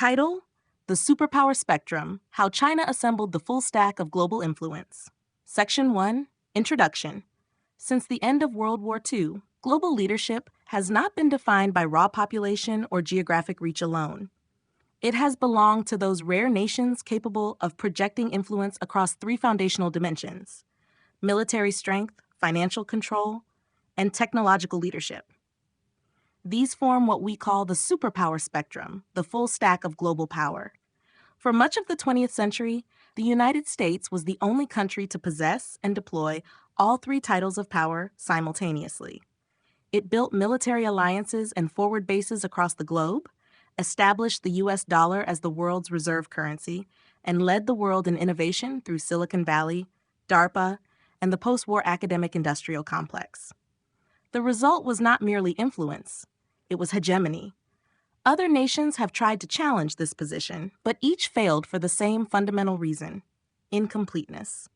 Title: The Superpower Spectrum: How China Assembled the Full Stack of Global Influence. Section 1, Introduction. Since the end of World War II, global leadership has not been defined by raw population or geographic reach alone. It has belonged to those rare nations capable of projecting influence across three foundational dimensions: military strength, financial control, and technological leadership. These form what we call the superpower spectrum, the full stack of global power. For much of the 20th century, the United States was the only country to possess and deploy all three titles of power simultaneously. It built military alliances and forward bases across the globe, established the US dollar as the world's reserve currency, and led the world in innovation through Silicon Valley, DARPA, and the post-war academic-industrial complex. The result was not merely influence, it was hegemony. Other nations have tried to challenge this position, but each failed for the same fundamental reason: incompleteness.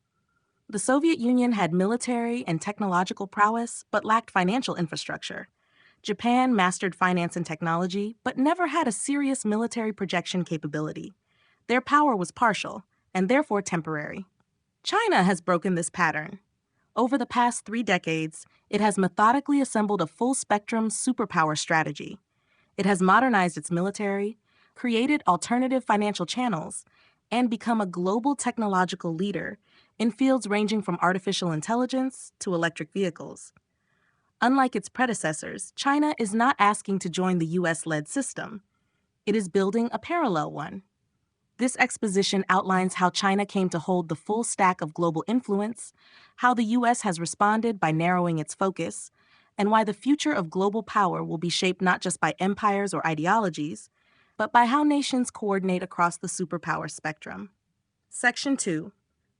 The Soviet Union had military and technological prowess, but lacked financial infrastructure. Japan mastered finance and technology, but never had a serious military projection capability. Their power was partial, and therefore temporary. China has broken this pattern. Over the past 3 decades, it has methodically assembled a full-spectrum superpower strategy. It has modernized its military, created alternative financial channels, and become a global technological leader in fields ranging from artificial intelligence to electric vehicles. Unlike its predecessors, China is not asking to join the US-led system. It is building a parallel one. This exposition outlines how China came to hold the full stack of global influence, how the US has responded by narrowing its focus, and why the future of global power will be shaped not just by empires or ideologies, but by how nations coordinate across the superpower spectrum. Section 2.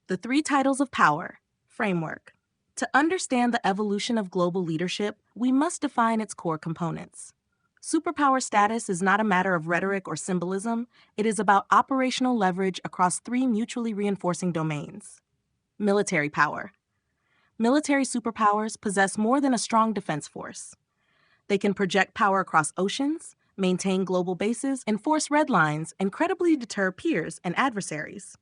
The Three Titles of Power Framework. To understand the evolution of global leadership, we must define its core components. Superpower status is not a matter of rhetoric or symbolism. It is about operational leverage across 3 mutually reinforcing domains. Military power. Military superpowers possess more than a strong defense force. They can project power across oceans, maintain global bases, enforce red lines, and credibly deter peers and adversaries.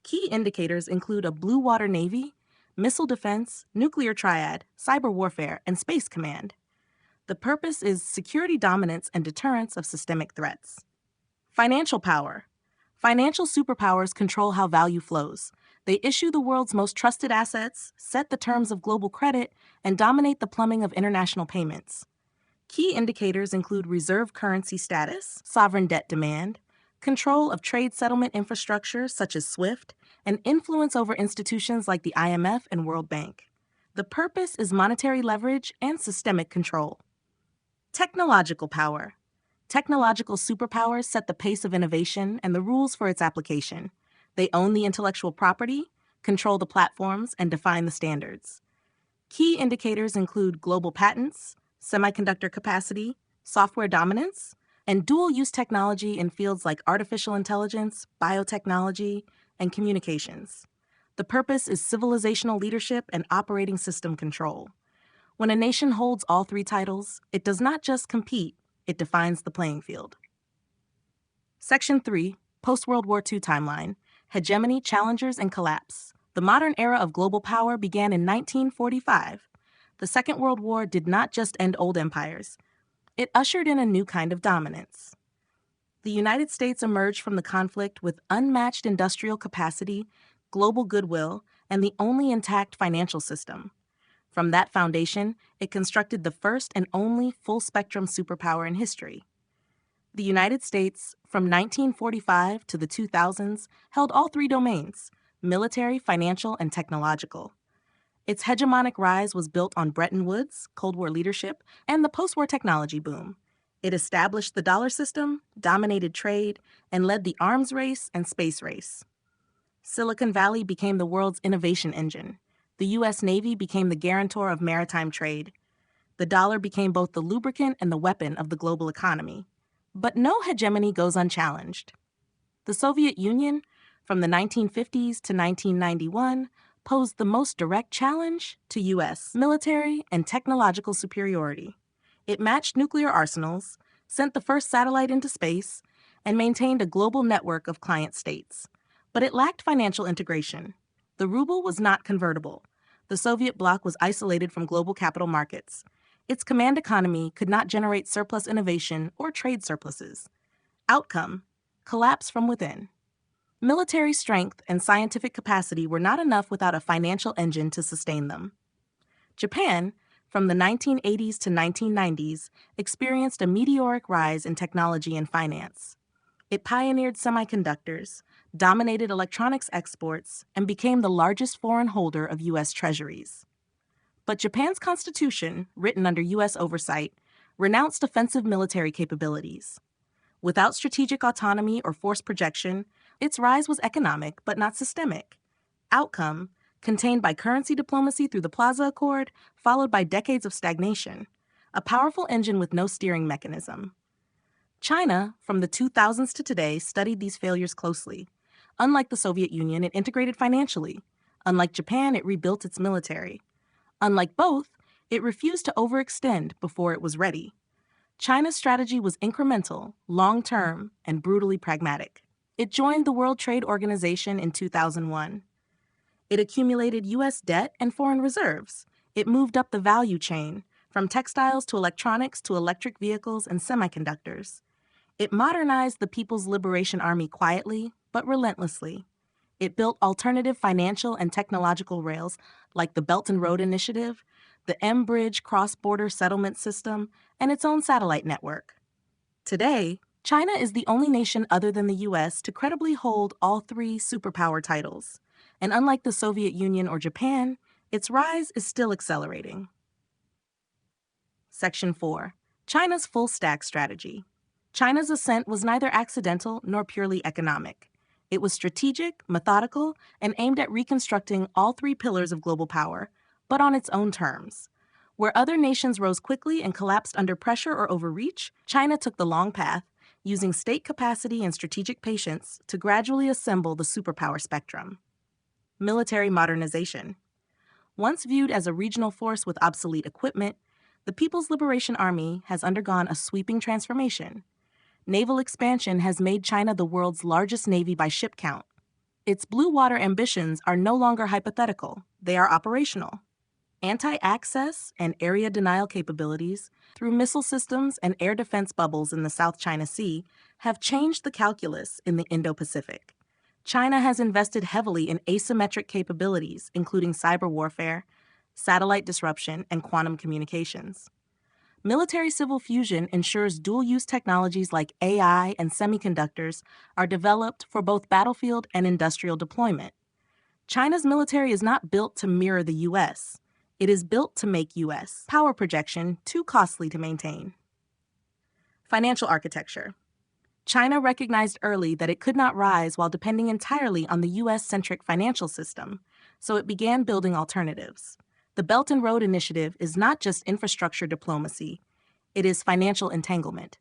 Key indicators include a blue water navy, missile defense, nuclear triad, cyber warfare, and space command. The purpose is security dominance and deterrence of systemic threats. Financial power. Financial superpowers control how value flows. They issue the world's most trusted assets, set the terms of global credit, and dominate the plumbing of international payments. Key indicators include reserve currency status, sovereign debt demand, control of trade settlement infrastructure such as SWIFT, and influence over institutions like the IMF and World Bank. The purpose is monetary leverage and systemic control. Technological power. Technological superpowers set the pace of innovation and the rules for its application. They own the intellectual property, control the platforms, and define the standards. Key indicators include global patents, semiconductor capacity, software dominance, and dual-use technology in fields like artificial intelligence, biotechnology, and communications. The purpose is civilizational leadership and operating system control. When a nation holds all 3 titles, it does not just compete, it defines the playing field. Section 3, Post-World War II Timeline, Hegemony, Challengers, and Collapse. The modern era of global power began in 1945. The Second World War did not just end old empires. It ushered in a new kind of dominance. The United States emerged from the conflict with unmatched industrial capacity, global goodwill, and the only intact financial system. From that foundation, it constructed the first and only full-spectrum superpower in history. The United States, from 1945 to the 2000s, held all 3 domains: military, financial, and technological. Its hegemonic rise was built on Bretton Woods, Cold War leadership, and the post-war technology boom. It established the dollar system, dominated trade, and led the arms race and space race. Silicon Valley became the world's innovation engine. The U.S. Navy became the guarantor of maritime trade. The dollar became both the lubricant and the weapon of the global economy. But no hegemony goes unchallenged. The Soviet Union, from the 1950s to 1991, posed the most direct challenge to U.S. military and technological superiority. It matched nuclear arsenals, sent the first satellite into space, and maintained a global network of client states. But it lacked financial integration. The ruble was not convertible. The Soviet bloc was isolated from global capital markets. Its command economy could not generate surplus innovation or trade surpluses. Outcome: collapse from within. Military strength and scientific capacity were not enough without a financial engine to sustain them. Japan, from the 1980s to 1990s, experienced a meteoric rise in technology and finance. It pioneered semiconductors, dominated electronics exports, and became the largest foreign holder of U.S. treasuries. But Japan's constitution, written under U.S. oversight, renounced offensive military capabilities. Without strategic autonomy or force projection, its rise was economic but not systemic. Outcome: contained by currency diplomacy through the Plaza Accord, followed by decades of stagnation. A powerful engine with no steering mechanism. China, from the 2000s to today, studied these failures closely. Unlike the Soviet Union, it integrated financially. Unlike Japan, it rebuilt its military. Unlike both, it refused to overextend before it was ready. China's strategy was incremental, long-term, and brutally pragmatic. It joined the World Trade Organization in 2001. It accumulated U.S. debt and foreign reserves. It moved up the value chain, from textiles to electronics to electric vehicles and semiconductors. It modernized the People's Liberation Army quietly, but relentlessly. It built alternative financial and technological rails like the Belt and Road Initiative, the mBridge cross-border settlement system, and its own satellite network. Today, China is the only nation other than the U.S. to credibly hold all three superpower titles. And unlike the Soviet Union or Japan, its rise is still accelerating. Section 4. China's full stack strategy. China's ascent was neither accidental nor purely economic. It was strategic, methodical, and aimed at reconstructing all three pillars of global power, but on its own terms. Where other nations rose quickly and collapsed under pressure or overreach, China took the long path, using state capacity and strategic patience to gradually assemble the superpower spectrum. Military modernization. Once viewed as a regional force with obsolete equipment, the People's Liberation Army has undergone a sweeping transformation. Naval expansion has made China the world's largest navy by ship count. Its blue water ambitions are no longer hypothetical, they are operational. Anti-access and area denial capabilities through missile systems and air defense bubbles in the South China Sea have changed the calculus in the Indo-Pacific. China has invested heavily in asymmetric capabilities, including cyber warfare, satellite disruption, and quantum communications. Military-civil fusion ensures dual-use technologies like AI and semiconductors are developed for both battlefield and industrial deployment. China's military is not built to mirror the U.S. It is built to make U.S. power projection too costly to maintain. Financial architecture. China recognized early that it could not rise while depending entirely on the U.S.-centric financial system, so it began building alternatives. The Belt and Road Initiative is not just infrastructure diplomacy, it is financial entanglement.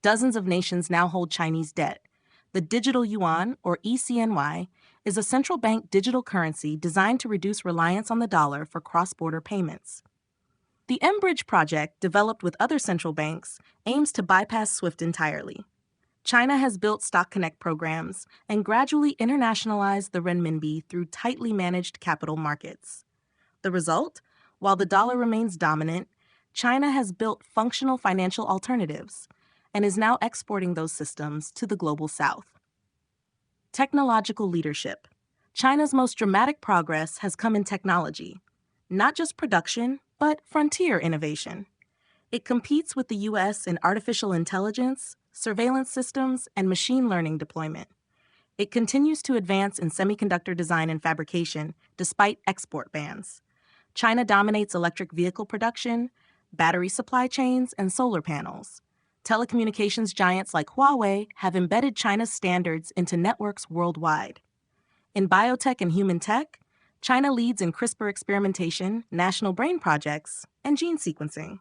Dozens of nations now hold Chinese debt. The digital yuan, or ECNY, is a central bank digital currency designed to reduce reliance on the dollar for cross-border payments. The mBridge project, developed with other central banks, aims to bypass SWIFT entirely. China has built Stock Connect programs and gradually internationalized the renminbi through tightly managed capital markets. The result? While the dollar remains dominant, China has built functional financial alternatives and is now exporting those systems to the global south. Technological leadership. China's most dramatic progress has come in technology, not just production, but frontier innovation. It competes with the U.S. in artificial intelligence, surveillance systems, and machine learning deployment. It continues to advance in semiconductor design and fabrication despite export bans. China dominates electric vehicle production, battery supply chains, and solar panels. Telecommunications giants like Huawei have embedded China's standards into networks worldwide. In biotech and human tech, China leads in CRISPR experimentation, national brain projects, and gene sequencing.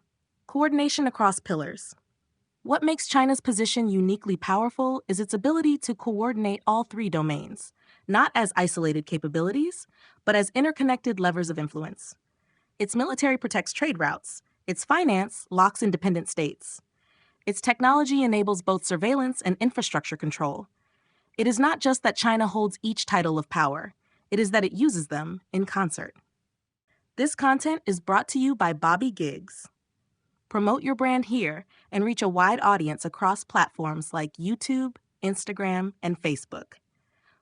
Coordination across pillars. What makes China's position uniquely powerful is its ability to coordinate all three domains, not as isolated capabilities, but as interconnected levers of influence. Its military protects trade routes. Its finance locks independent states. Its technology enables both surveillance and infrastructure control. It is not just that China holds each title of power, it is that it uses them in concert. This content is brought to you by Bobby Giggs. Promote your brand here and reach a wide audience across platforms like YouTube, Instagram, and Facebook.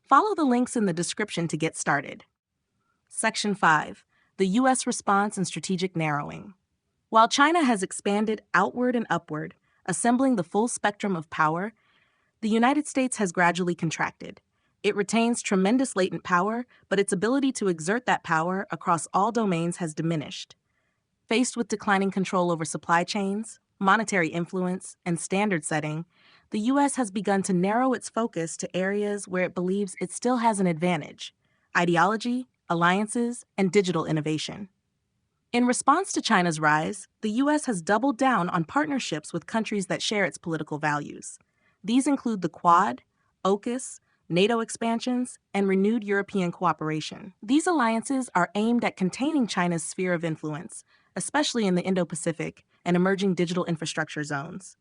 Follow the links in the description to get started. Section 5. The U.S. Response and Strategic Narrowing. While China has expanded outward and upward, assembling the full spectrum of power, the United States has gradually contracted. It retains tremendous latent power, but its ability to exert that power across all domains has diminished. Faced with declining control over supply chains, monetary influence, and standard setting, the U.S. has begun to narrow its focus to areas where it believes it still has an advantage: ideology, alliances, and digital innovation. In response to China's rise, the U.S. has doubled down on partnerships with countries that share its political values. These include the Quad, AUKUS, NATO expansions, and renewed European cooperation. These alliances are aimed at containing China's sphere of influence, especially in the Indo-Pacific and emerging digital infrastructure zones.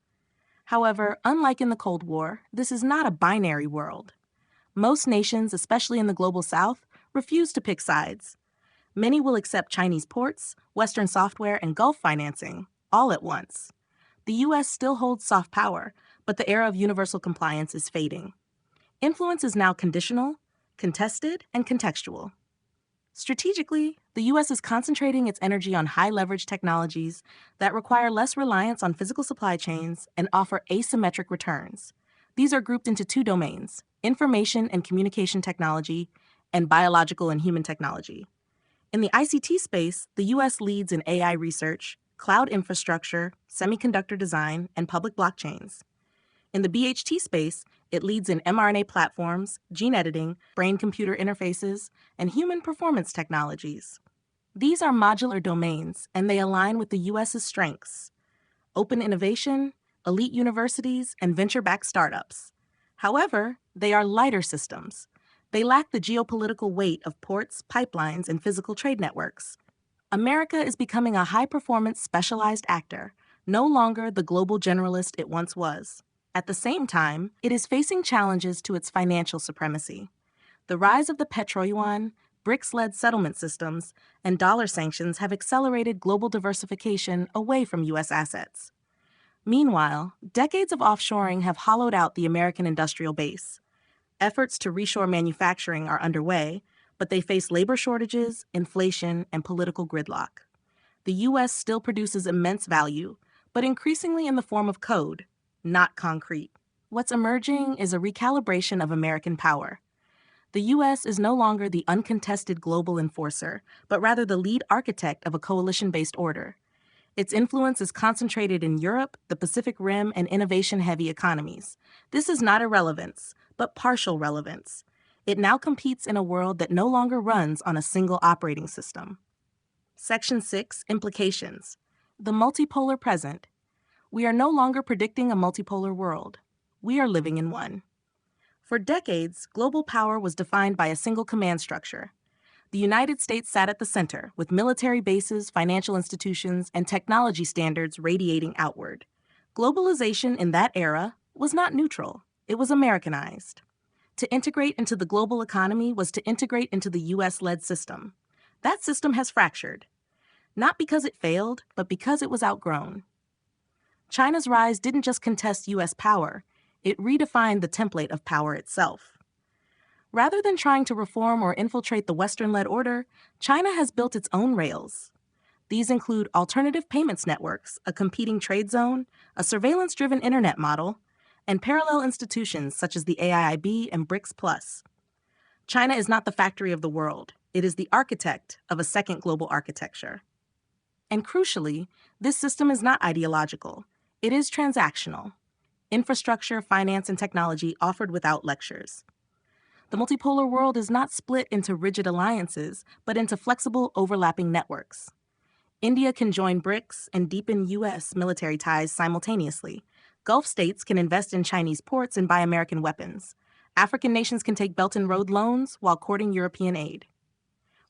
However, unlike in the Cold War, this is not a binary world. Most nations, especially in the Global South, refuse to pick sides. Many will accept Chinese ports, Western software, and Gulf financing, all at once. The U.S. still holds soft power, but the era of universal compliance is fading. Influence is now conditional, contested, and contextual. Strategically, the U.S. is concentrating its energy on high-leverage technologies that require less reliance on physical supply chains and offer asymmetric returns. These are grouped into two domains: information and communication technology and biological and human technology. In the ICT space, the U.S. leads in AI research, cloud infrastructure, semiconductor design, and public blockchains. In the BHT space, it leads in mRNA platforms, gene editing, brain-computer interfaces, and human performance technologies. These are modular domains, and they align with the U.S.'s strengths: open innovation, elite universities, and venture-backed startups. However, they are lighter systems. They lack the geopolitical weight of ports, pipelines, and physical trade networks. America is becoming a high-performance specialized actor, no longer the global generalist it once was. At the same time, it is facing challenges to its financial supremacy. The rise of the petro-yuan, BRICS-led settlement systems, and dollar sanctions have accelerated global diversification away from U.S. assets. Meanwhile, decades of offshoring have hollowed out the American industrial base. Efforts to reshore manufacturing are underway, but they face labor shortages, inflation, and political gridlock. The U.S. still produces immense value, but increasingly in the form of code, not concrete. What's emerging is a recalibration of American power. The U.S. is no longer the uncontested global enforcer, but rather the lead architect of a coalition-based order. Its influence is concentrated in Europe, the Pacific Rim, and innovation-heavy economies. This is not irrelevance, but partial relevance. It now competes in a world that no longer runs on a single operating system. Section 6. Implications. The multipolar present. We are no longer predicting a multipolar world. We are living in one. For decades, global power was defined by a single command structure. The United States sat at the center, with military bases, financial institutions, and technology standards radiating outward. Globalization in that era was not neutral. It was Americanized. To integrate into the global economy was to integrate into the U.S.-led system. That system has fractured. Not because it failed, but because it was outgrown. China's rise didn't just contest U.S. power, it redefined the template of power itself. Rather than trying to reform or infiltrate the Western-led order, China has built its own rails. These include alternative payments networks, a competing trade zone, a surveillance-driven internet model, and parallel institutions such as the AIIB and BRICS+. China is not the factory of the world. It is the architect of a second global architecture. And crucially, this system is not ideological. It is transactional. Infrastructure, finance, and technology offered without lectures. The multipolar world is not split into rigid alliances, but into flexible, overlapping networks. India can join BRICS and deepen U.S. military ties simultaneously. Gulf states can invest in Chinese ports and buy American weapons. African nations can take Belt and Road loans while courting European aid.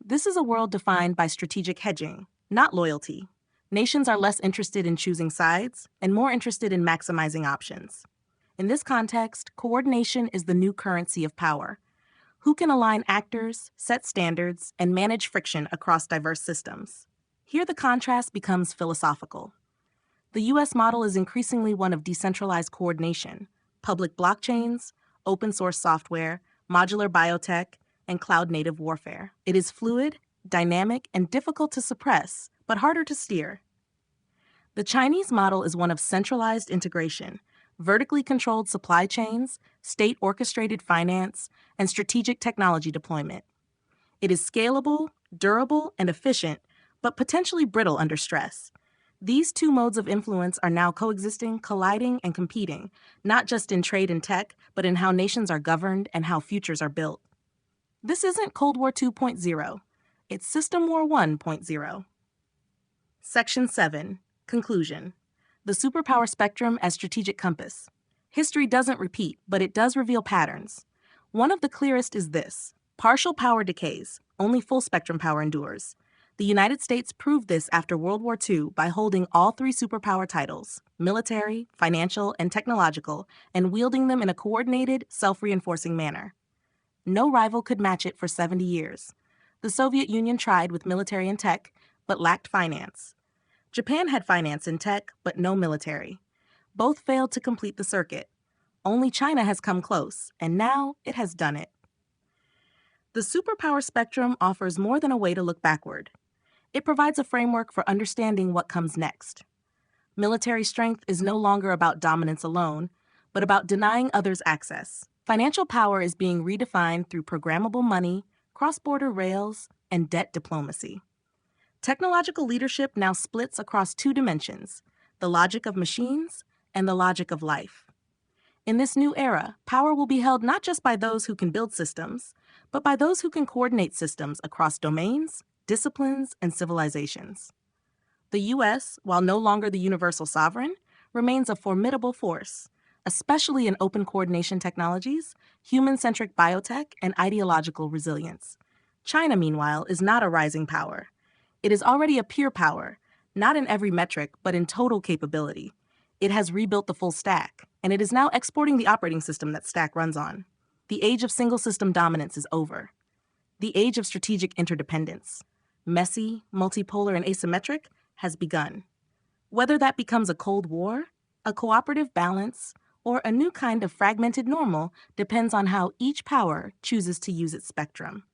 This is a world defined by strategic hedging, not loyalty. Nations are less interested in choosing sides and more interested in maximizing options. In this context, coordination is the new currency of power. Who can align actors, set standards, and manage friction across diverse systems? Here the contrast becomes philosophical. The U.S. model is increasingly one of decentralized coordination, public blockchains, open source software, modular biotech, and cloud-native warfare. It is fluid, dynamic, and difficult to suppress, but harder to steer. The Chinese model is one of centralized integration, vertically controlled supply chains, state-orchestrated finance, and strategic technology deployment. It is scalable, durable, and efficient, but potentially brittle under stress. These two modes of influence are now coexisting, colliding, and competing, not just in trade and tech, but in how nations are governed and how futures are built. This isn't Cold War 2.0, it's System War 1.0. Section 7. Conclusion. The superpower spectrum as strategic compass. History doesn't repeat, but it does reveal patterns. One of the clearest is this. Partial power decays, only full spectrum power endures. The United States proved this after World War II by holding all three superpower titles, military, financial, and technological, and wielding them in a coordinated, self-reinforcing manner. No rival could match it for 70 years. The Soviet Union tried with military and tech, but lacked finance. Japan had finance and tech, but no military. Both failed to complete the circuit. Only China has come close, and now it has done it. The superpower spectrum offers more than a way to look backward. It provides a framework for understanding what comes next. Military strength is no longer about dominance alone, but about denying others access. Financial power is being redefined through programmable money, cross-border rails, and debt diplomacy. Technological leadership now splits across two dimensions, the logic of machines and the logic of life. In this new era, power will be held not just by those who can build systems, but by those who can coordinate systems across domains, disciplines, and civilizations. The U.S., while no longer the universal sovereign, remains a formidable force, especially in open coordination technologies, human-centric biotech, and ideological resilience. China, meanwhile, is not a rising power. It is already a peer power, not in every metric, but in total capability. It has rebuilt the full stack, and it is now exporting the operating system that stack runs on. The age of single-system dominance is over. The age of strategic interdependence, messy, multipolar, and asymmetric, has begun. Whether that becomes a Cold War, a cooperative balance, or a new kind of fragmented normal depends on how each power chooses to use its spectrum.